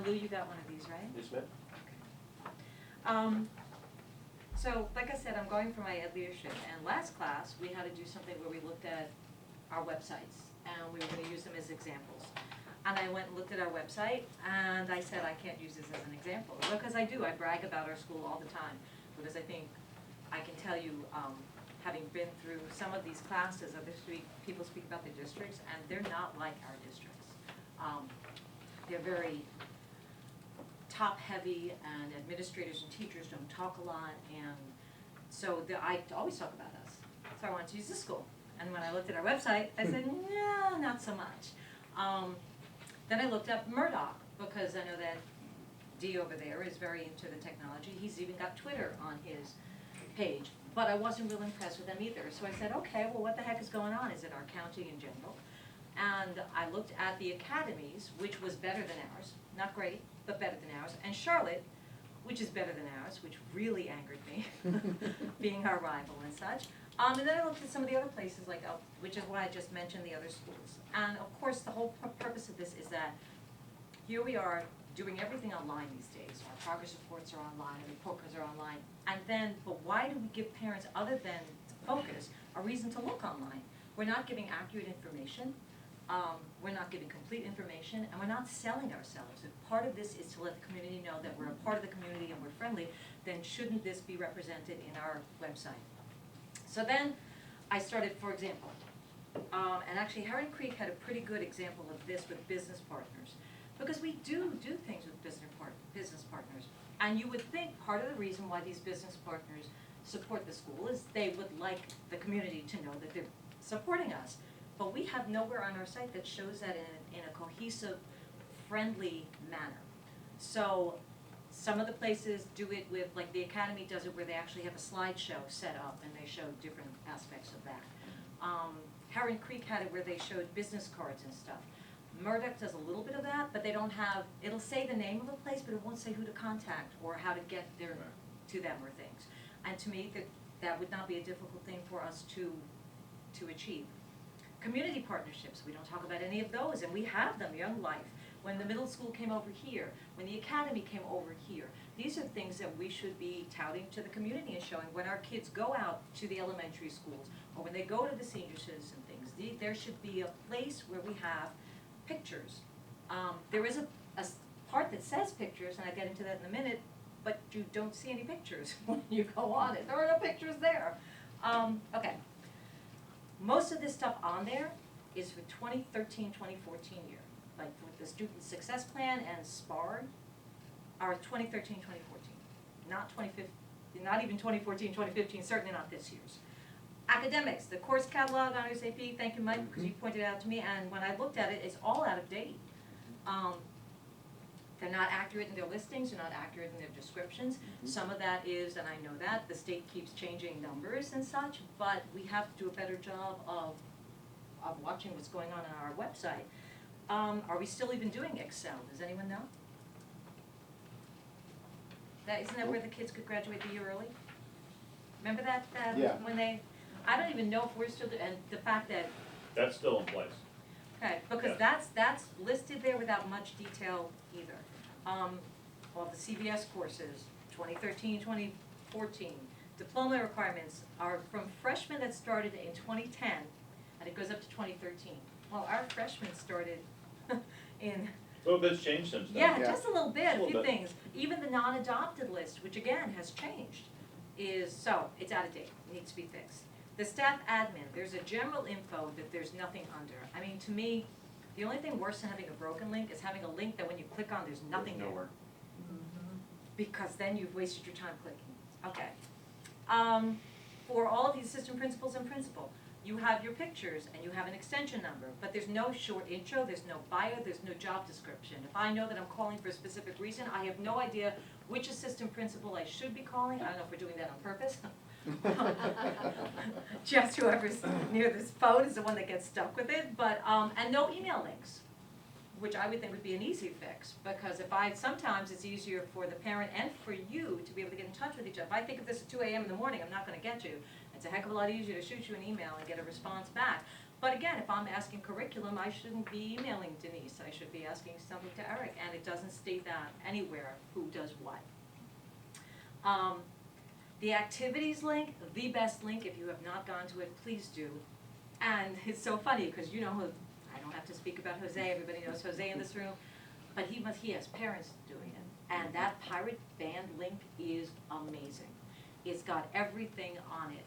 And Lou, you got one of these, right? Yes, ma'am. So, like I said, I'm going for my ed leadership, and last class, we had to do something where we looked at our websites, and we were gonna use them as examples. And I went and looked at our website, and I said, I can't use this as an example, because I do, I brag about our school all the time, because I think, I can tell you, having been through some of these classes, people speak about their districts, and they're not like our districts. They're very top-heavy, and administrators and teachers don't talk a lot, and so I always talk about us. So I wanted to use this school. And when I looked at our website, I said, no, not so much. Then I looked up Murdoch, because I know that Dee over there is very into the technology. He's even got Twitter on his page. But I wasn't real impressed with them either. So I said, okay, well, what the heck is going on? Is it our county in general? And I looked at the academies, which was better than ours. Not great, but better than ours. And Charlotte, which is better than ours, which really angered me, being our rival and such. And then I looked at some of the other places, like which is why I just mentioned the other schools. And of course, the whole purpose of this is that here we are doing everything online these days. Our progress reports are online, our report cards are online. And then, but why do we give parents, other than focus, a reason to look online? We're not giving accurate information. We're not giving complete information, and we're not selling ourselves. If part of this is to let the community know that we're a part of the community and we're friendly, then shouldn't this be represented in our website? So then I started, for example, and actually Heron Creek had a pretty good example of this with business partners, because we do things with business partners. And you would think part of the reason why these business partners support the school is they would like the community to know that they're supporting us. But we have nowhere on our site that shows that in a cohesive, friendly manner. So some of the places do it with, like the Academy does it where they actually have a slideshow set up and they show different aspects of that. Heron Creek had it where they showed business cards and stuff. Murdoch does a little bit of that, but they don't have, it'll say the name of a place, but it won't say who to contact or how to get there to them or things. And to me, that would not be a difficult thing for us to achieve. Community partnerships, we don't talk about any of those, and we have them, Young Life. When the middle school came over here, when the academy came over here, these are things that we should be touting to the community and showing when our kids go out to the elementary schools, or when they go to the senior citizen things. There should be a place where we have pictures. There is a part that says pictures, and I'll get into that in a minute, but you don't see any pictures when you go on it. There are no pictures there. Okay. Most of this stuff on there is for 2013, 2014 year. Like with the Student Success Plan and SPARD are 2013, 2014. Not 2015, not even 2014, 2015, certainly not this year's. Academics, the course catalog on SAP, thank you, Mike, because you pointed it out to me, and when I looked at it, it's all out of date. They're not accurate in their listings, they're not accurate in their descriptions. Some of that is, and I know that, the state keeps changing numbers and such, but we have to do a better job of watching what's going on our website. Are we still even doing Excel? Does anyone know? Isn't that where the kids could graduate the year early? Remember that, Yeah. when they, I don't even know if we're still, and the fact that, That's still in place. okay, because Yeah. that's listed there without much detail either. All the CVS courses, 2013, 2014. Diploma requirements are from freshmen that started in 2010, and it goes up to 2013. Well, our freshmen started in, A little bit's changed since then. yeah, Yeah. just a little bit, a Little few bit. things. Even the non-adopted list, which again has changed, it's out of date, needs to be fixed. The staff admin, there's a general info that there's nothing under. I mean, to me, the only thing worse than having a broken link is having a link that when you click on, there's nothing there. Nowhere. Because then you've wasted your time clicking. Okay. For all of the assistant principals and principal, you have your pictures and you have an extension number, but there's no short intro, there's no bio, there's no job description. If I know that I'm calling for a specific reason, I have no idea which assistant principal I should be calling. I don't know if we're doing that on purpose. Just whoever's near this phone is the one that gets stuck with it, but, and no email links, which I would think would be an easy fix, because sometimes it's easier for the parent and for you to be able to get in touch with each other. If I think of this at 2 a.m. in the morning, I'm not gonna get you. It's a heck of a lot easier to shoot you an email and get a response back. But again, if I'm asking curriculum, I shouldn't be emailing Denise, I should be asking something to Eric, and it doesn't state that anywhere, who does what. The activities link, the best link, if you have not gone to it, please do. And it's so funny, because you know, I don't have to speak about Jose, everybody knows Jose in this room, but he has parents doing it. And that pirate band link is amazing. It's got everything on it,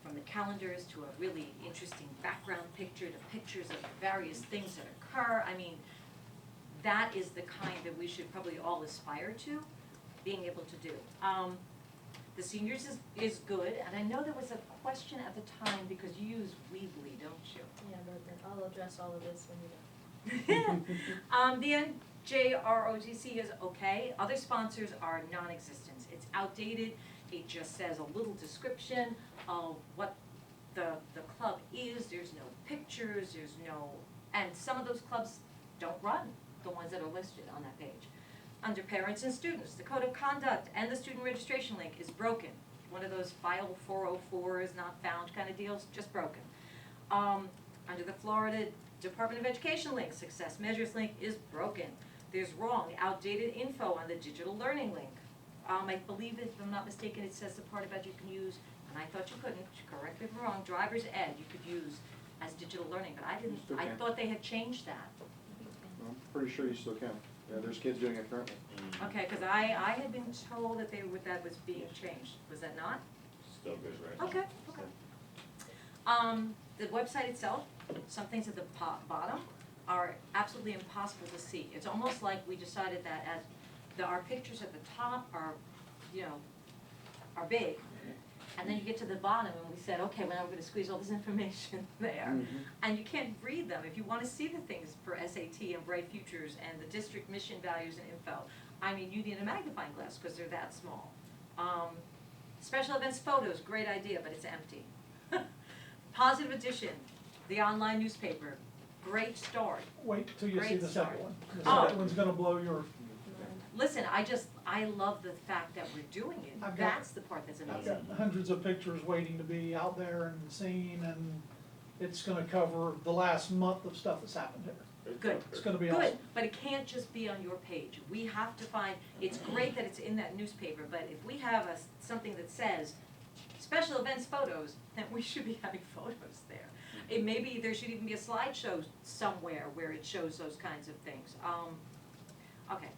from the calendars to a really interesting background picture to pictures of various things that occur. I mean, that is the kind that we should probably all aspire to, being able to do. The seniors is good, and I know there was a question at the time, because you use Weebly, don't you? Yeah, but I'll address all of this when you're done. The NJROTC is okay. Other sponsors are non-existent. It's outdated. It just says a little description of what the club is. There's no pictures, there's no, and some of those clubs don't run, the ones that are listed on that page. Under parents and students, the code of conduct and the student registration link is broken. One of those file 404 is not found kind of deals, just broken. Under the Florida Department of Education link, success measures link is broken. There's wrong, outdated info on the digital learning link. I believe, if I'm not mistaken, it says the part about you can use, and I thought you couldn't, correct me if I'm wrong, driver's ed you could use as digital learning, but I didn't, You still I can. thought they had changed that. I'm pretty sure you still can. Yeah, there's kids doing it currently. Okay, cause I had been told that that was being changed, was that not? Still good, right? Okay, okay. The website itself, some things at the bottom are absolutely impossible to see. It's almost like we decided that our pictures at the top are, you know, are big. And then you get to the bottom and we said, okay, well, now we're gonna squeeze all this information there. And you can't read them. If you wanna see the things for SAT and Bright Futures and the district mission values and info, I mean, you need a magnifying glass because they're that small. Special events photos, great idea, but it's empty. Positive Edition, the online newspaper, great start. Wait till you see Great the start. second one. The Oh. second one's gonna blow your, Listen, I love the fact that we're doing it. I've got- That's the part that's I've amazing. got hundreds of pictures waiting to be out there and seen, and it's gonna cover the last month of stuff that's happened here. Good. It's gonna be Good, awesome. but it can't just be on your page. We have to find, it's great that it's in that newspaper, but if we have something that says special events photos, then we should be having photos there. It maybe there should even be a slideshow somewhere where it shows those kinds of things. Okay,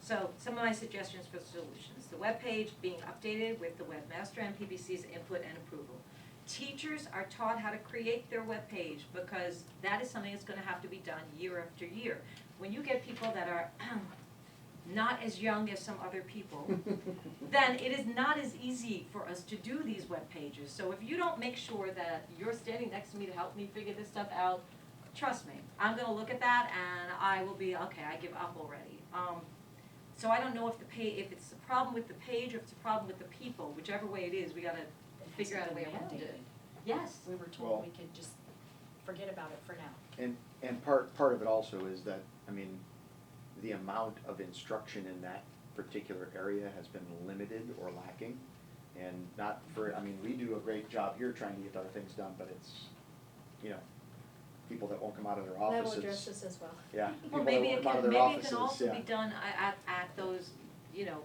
so some of my suggestions for solutions. The webpage being updated with the webmaster and PBC's input and approval. Teachers are taught how to create their webpage because that is something that's gonna have to be done year after year. When you get people that are not as young as some other people, then it is not as easy for us to do these web pages. So if you don't make sure that you're standing next to me to help me figure this stuff out, trust me, I'm gonna look at that and I will be, okay, I give up already. So I don't know if if it's a problem with the page or if it's a problem with the people, whichever way it is, we gotta figure out a way around it. Yes. We were Well- told we could just forget about it for now. And part of it also is that, I mean, the amount of instruction in that particular area has been limited or lacking. And not for, I mean, we do a great job here trying to get other things done, but it's, you know, people that won't come out of their And I will offices. address this as well. Yeah, Well, people that maybe won't it come out of can, their maybe it offices, can also be yeah. done at those, you know,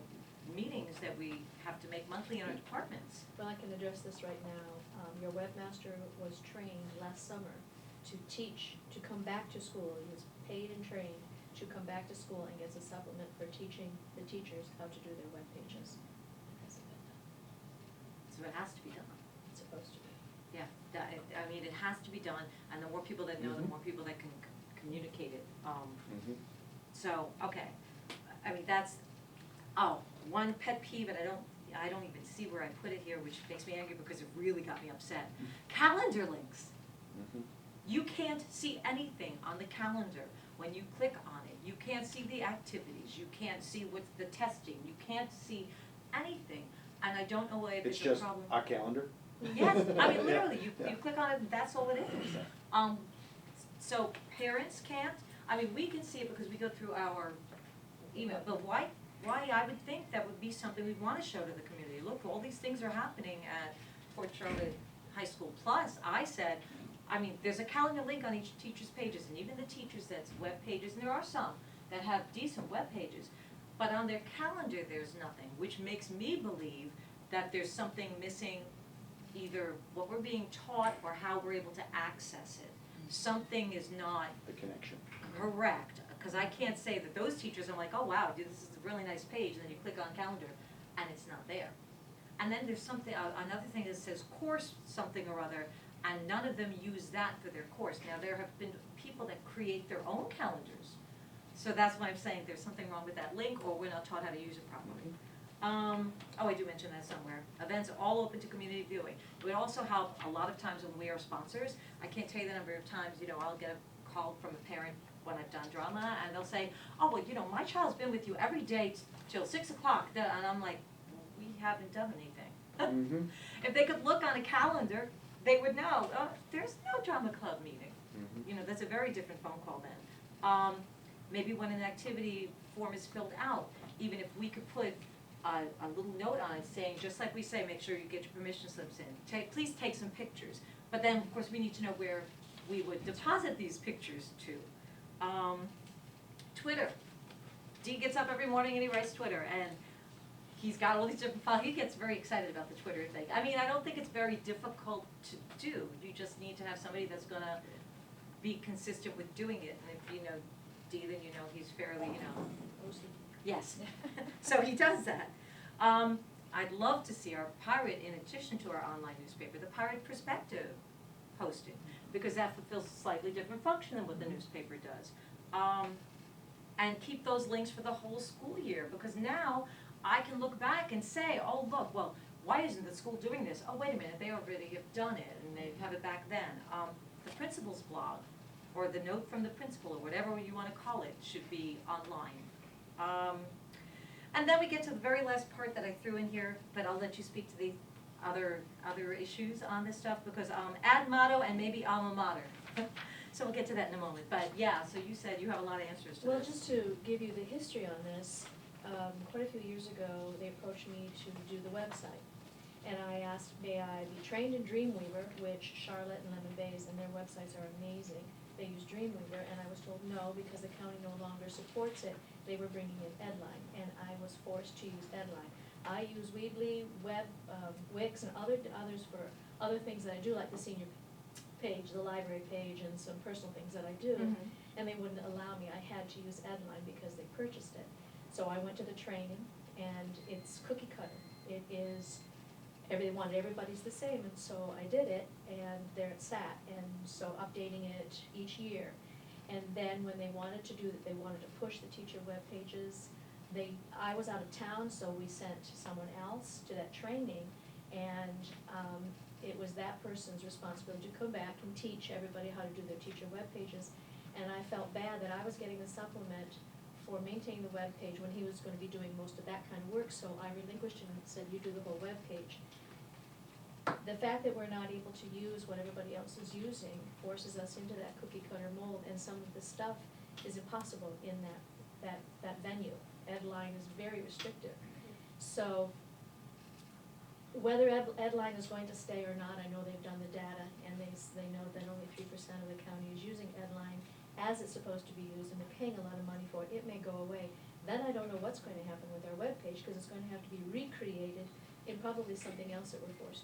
meetings that we have to make monthly in our departments. Well, I can address this right now. Your webmaster was trained last summer to teach, to come back to school. He was paid and trained to come back to school and gets a supplement for teaching the teachers how to do their web pages. It hasn't been done. So it has to be done. It's supposed to be. Yeah, I mean, it has to be done, and the more people that know, the Mhm. more people that can communicate it. Mhm. So, okay, I mean, that's, one pet peeve, and I don't even see where I put it here, which makes me angry because it really got me upset. Calendar links. Mhm. You can't see anything on the calendar when you click on it. You can't see the activities, you can't see what's the testing, you can't see anything. And I don't know if It's it's a just problem. a calendar? Yes, I mean, Yeah, literally, yeah. you click on it, and that's all it is. So parents can't, I mean, we can see it because we go through our email, but why, I would think that would be something we'd wanna show to the community. Look, all these things are happening at Port Charlotte High School. Plus, I said, I mean, there's a calendar link on each teacher's pages, and even the teachers that's web pages, and there are some that have decent web pages, but on their calendar, there's nothing, which makes me believe that there's something missing, either what we're being taught or how we're able to access it. Something is not The connection. correct, because I can't say that those teachers, I'm like, oh wow, dude, this is a really nice page, and then you click on calendar, and it's not there. And then there's something, another thing that says course something or other, and none of them use that for their course. Now, there have been people that create their own calendars, so that's why I'm saying there's something wrong with that link, or we're not taught how to use it properly. Oh, I do mention that somewhere. Events are all open to community viewing. It would also help a lot of times when we are sponsors. I can't tell you the number of times, I'll get a call from a parent when I've done drama, and they'll say, oh, well, my child's been with you every day till 6 o'clock, and I'm like, we haven't done anything. Mm-hmm. If they could look on a calendar, they would know, there's no drama club meeting. Mm-hmm. That's a very different phone call then. Maybe when an activity form is filled out, even if we could put a little note on it saying, just like we say, make sure you get your permission slips in. Please take some pictures. But then, of course, we need to know where we would deposit these pictures to. Twitter. Dee gets up every morning and he writes Twitter, and he's got all these different files. He gets very excited about the Twitter thing. I mean, I don't think it's very difficult to do. You just need to have somebody that's gonna be consistent with doing it. And if you know Dee, then he's fairly, Yes, so he does that. I'd love to see our Pirate, in addition to our online newspaper, the Pirate Perspective posted, because that fulfills a slightly different function than what the newspaper does. And keep those links for the whole school year, because now I can look back and say, oh, look, well, why isn't the school doing this? Oh, wait a minute, they already have done it, and they have it back then. The principal's blog, or the note from the principal, or whatever you want to call it, should be online. And then we get to the very last part that I threw in here, but I'll let you speak to the other issues on this stuff, because ad motto and maybe alma mater. So we'll get to that in a moment. But yeah, so you said you have a lot of answers to Well, this. just to give you the history on this, quite a few years ago, they approached me to do the website. And I asked, may I be trained in Dreamweaver, which Charlotte and Lemon Bays and their websites are amazing. They use Dreamweaver, and I was told no, because the county no longer supports it. They were bringing in Edline, and I was forced to use Edline. I use Weebly, Wix, and others for other things that I do, like the senior page, the library page, and some personal things that I do. Mhm. And they wouldn't allow me. I had to use Edline because they purchased it. So I went to the training, and it's cookie cutter. It is, they wanted everybody's the same, and so I did it, and there it sat. And so updating it each year. And then when they wanted to do that, they wanted to push the teacher web pages. I was out of town, so we sent someone else to that training, and it was that person's responsibility to come back and teach everybody how to do their teacher web pages. And I felt bad that I was getting the supplement for maintaining the web page when he was gonna be doing most of that kind of work, so I relinquished him and said, you do the whole web page. The fact that we're not able to use what everybody else is using forces us into that cookie cutter mold, and some of the stuff is impossible in that venue. Edline is very restrictive. So whether Edline is going to stay or not, I know they've done the data, and they know that only 3% of the county is using Edline as it's supposed to be used, and they're paying a lot of money for it. It may go away. Then I don't know what's going to happen with our webpage, because it's going to have to be recreated in probably something else that we're forced